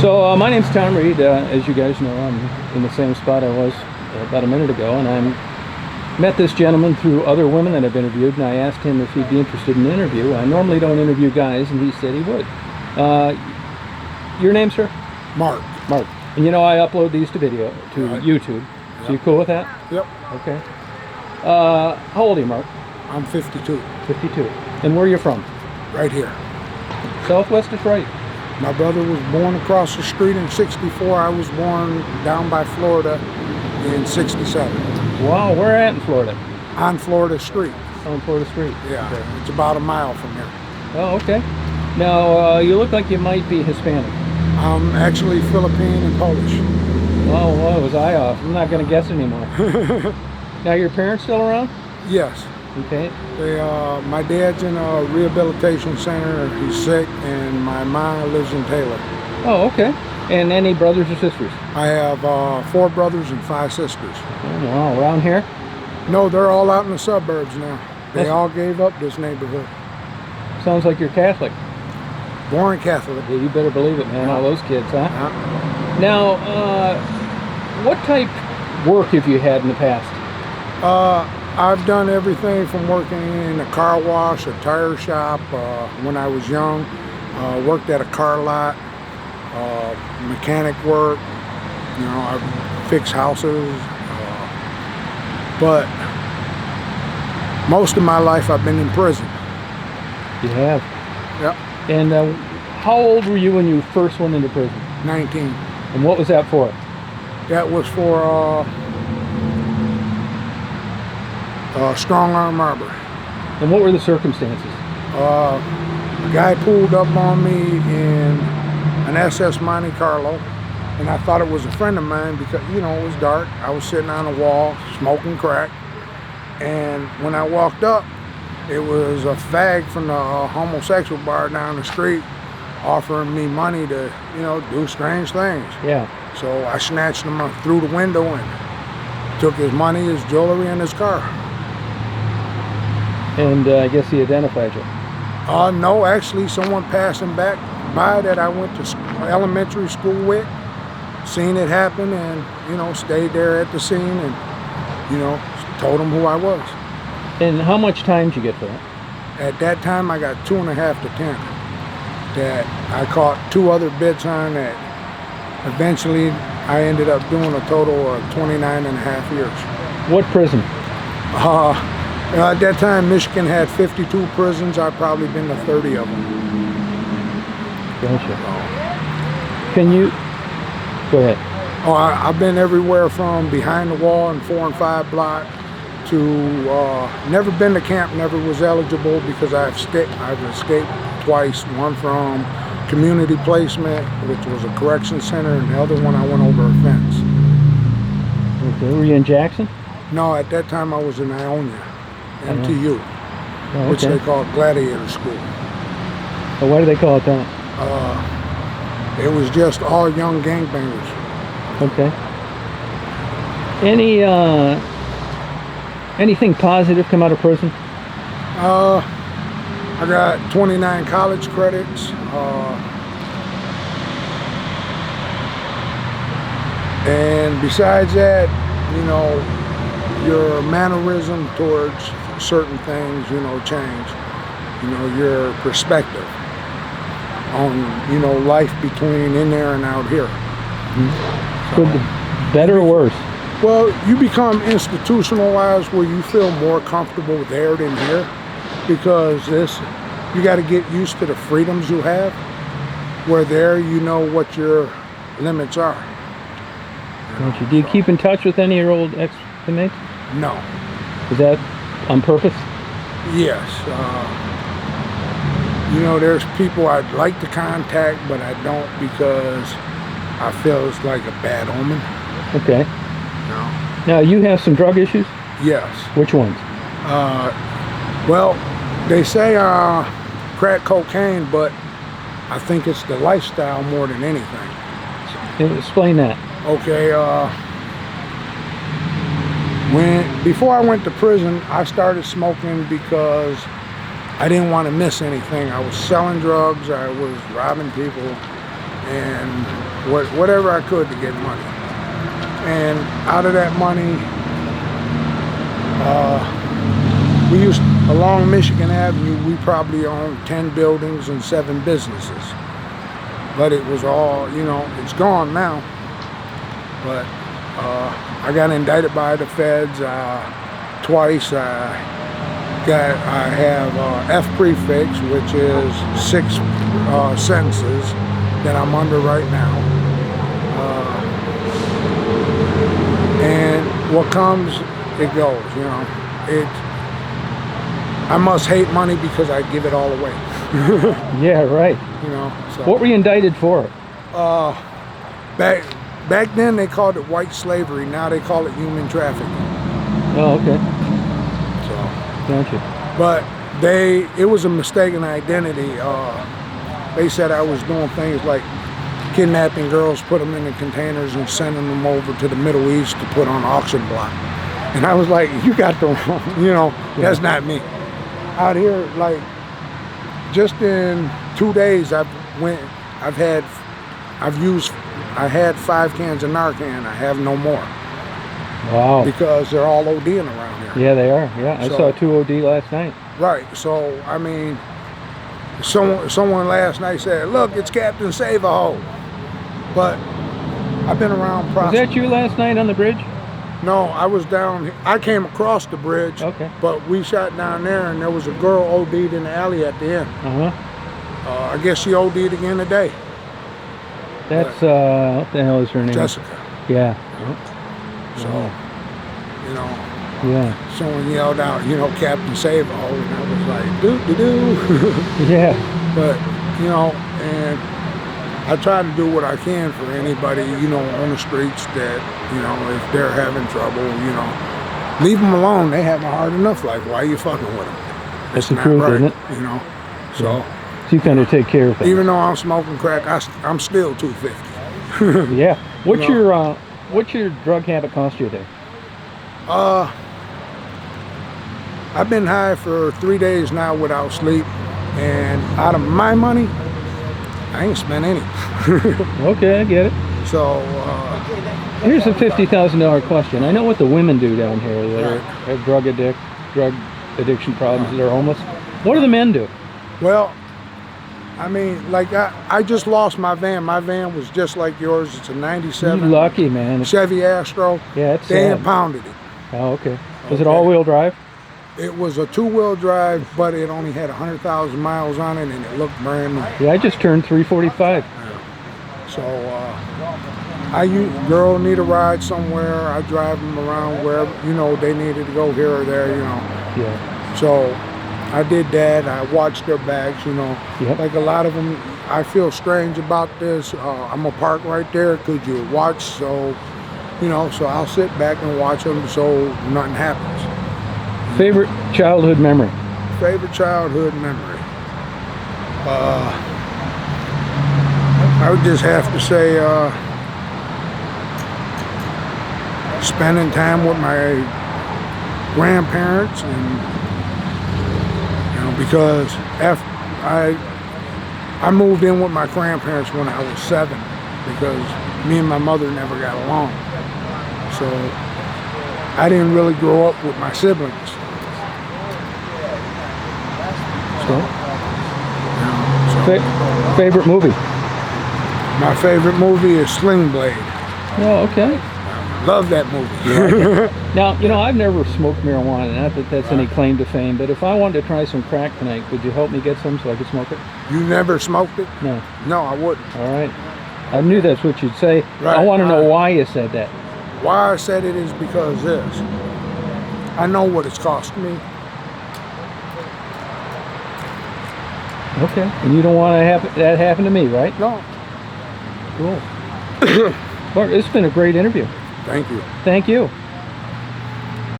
So my name's Tom Reed. As you guys know, I'm in the same spot I was about a minute ago, and I met this gentleman through other women that I've interviewed, and I asked him if he'd be interested in an interview. I normally don't interview guys, and he said he would. Your name, sir? Mark. Mark. And you know I upload these to YouTube. Yep. So you cool with that? Yep. Okay. How old are you, Mark? I'm 52. 52. And where are you from? Right here. Southwest Detroit. My brother was born across the street in '64. I was born down by Florida in '67. Wow, where at in Florida? On Florida Street. On Florida Street. Yeah, Okay. it's about a mile from here. Oh, okay. Now, you look like you might be Hispanic. I'm actually Philippine and Polish. Oh, well, was I off? I'm not going to guess anymore. Now, your parents still around? Yes. Okay. My dad's in a rehabilitation center. He's sick, and my mom lives in Taylor. Oh, okay. And any brothers or sisters? I have 4 brothers and 5 sisters. Oh, wow. Around here? No, they're all out in the suburbs now. They That's- all gave up this neighborhood. Sounds like you're Catholic. Born Catholic. Yeah, you better believe it, man. Yeah. All those kids, huh? Yeah. Now, what type work have you had in the past? I've done everything from working in a car wash, a tire shop, when I was young, worked at a car lot, mechanic work, you know, I've fixed houses, but most of my life I've been in prison. You have. Yep, And how old were you when you first went into prison? 19. And what was that for? That was for strong arm robbery. And what were the circumstances? A guy pulled up on me in an SS Monte Carlo, and I thought it was a friend of mine because, you know, it was dark. I was sitting on a wall smoking crack, and when I walked up, it was a fag from the homosexual bar down the street offering me money to, you know, do strange things. Yeah. So I snatched him through the window and took his money, his jewelry, and his car. And I guess he identified you. No, actually, someone passing back by that I went to elementary school with, seen it happen, and, you know, stayed there at the scene and, you know, told them who I was. And how much time did you get for that? At that time, I got 2.5 to 10. That I caught 2 other bits on that eventually I ended up doing a total of 29 and a half years. What prison? At that time, Michigan had 52 prisons. I've probably been to 30 of them. Gotcha. Can you... Go ahead. I've been everywhere from behind the wall in 4 and 5 block to never been to camp, never was eligible because I've escaped twice. One from community placement, which was a correction center, and the other one I went over a fence. Okay. Were you in Jackson? No, at that time I was in Ionia, MTU, Oh, which okay. they call Gladiator School. Oh, why do they call it that? It was just all young gangbangers. Okay. Anything positive come out of prison? I got 29 college credits. And besides that, you know, your mannerism towards certain things, you know, change. You know, your perspective on, you know, life between in there and out here. Good, better or worse? Well, you become institutionalized where you feel more comfortable there than here because you got to get used to the freedoms you have, where there you know what your limits are. Gotcha. Do you keep in touch with any of your old ex-inmates? No. Is that on purpose? Yes. You know, there's people I'd like to contact, but I don't because I feel it's like a bad omen. Okay. No. Now, you have some drug issues? Yes. Which ones? Well, they say crack cocaine, but I think it's the lifestyle more than anything. Explain that. Okay, before I went to prison, I started smoking because I didn't want to miss anything. I was selling drugs, I was robbing people, and whatever I could to get money. And out of that money, we used, along Michigan Avenue, we probably owned 10 buildings and 7 businesses. But it was all, you know, it's gone now. But I got indicted by the feds twice. I have F prefix, which is 6 sentences that I'm under right now. And what comes, it goes, you know. I must hate money because I give it all away. Yeah, right. You know. So, What were you indicted for? back then they called it white slavery. Now they call it human trafficking. Oh, okay. So, Gotcha. but it was a mistaken identity. They said I was doing things like kidnapping girls, put them in the containers and sending them over to the Middle East to put on auction block. And I was like, you got the wrong, you know, that's not me. Out here, like, just in 2 days, I had 5 cans of Narcan. I have no more. Wow. Because they're all ODing around here. Yeah, they are. Yeah, I saw 2 OD last night. Right. So, I mean, someone last night said, look, it's Captain Save-A-Ho. But I've been around Was that you last night on the bridge? No, I was down, I came across the bridge. Okay. But we shot down there and there was a girl OD'd in the alley at the end. Uh-huh. I guess she OD'd again today. That's, what the hell is her name? Jessica. Yeah. So, you know, Yeah. someone yelled out, you know, Captain Save-A-Ho, and I was like, doo-doo-doo. Yeah. But, you know, and I try to do what I can for anybody, you know, on the streets that, you know, if they're having trouble, you know, leave them alone. They have a hard enough life. Why are you fucking with them? That's the truth, isn't it? You know, so So you kind of take care of things. even though I'm smoking crack, I'm still 250. Yeah. What's You what's your drug habit cost you there? I've been high for 3 days now without sleep, and out of my money, I ain't spent any. Okay, I get it. So, Here's a $50,000 question. I know what the women do down here that have drug addiction problems, that are homeless. What do the men do? well, I mean, like I just lost my van. My van was just like yours. It's a You 97 lucky, man. Chevy Astro. Yeah, it's They sad. impounded it. Oh, okay. Was it Okay. all-wheel drive? It was a 2-wheel drive, but it only had 100,000 miles on it, and it looked brand new. Yeah, I just turned 345. So, girl need a ride somewhere. I drive them around wherever, you know, they needed to go here or there, you know. Yeah. So, I did that. I watched their bags, you know. Yep. Like a lot of them, I feel strange about this. I'm gonna park right there. Could you watch? So, you know, so I'll sit back and watch them so nothing happens. Favorite childhood memory? Favorite childhood memory? I would just have to say spending time with my grandparents, and you know, because after I moved in with my grandparents when I was 7, because me and my mother never got along. So I didn't really grow up with my siblings. So, So favorite movie? my favorite movie is Sling Blade. Oh, okay. Love that movie. Now, you know, I've never smoked marijuana, not that that's any claim to fame, but if I wanted to try some crack tonight, could you help me get some so I could smoke it? You never smoked it? No. No, I wouldn't. All right. I knew that's what you'd say. Right. I want to know why you said that. Why I said it is because this. I know what it's cost me. Okay. And you don't want that happen to me, right? No. Cool. Bart, it's been a great interview. Thank you. Thank you.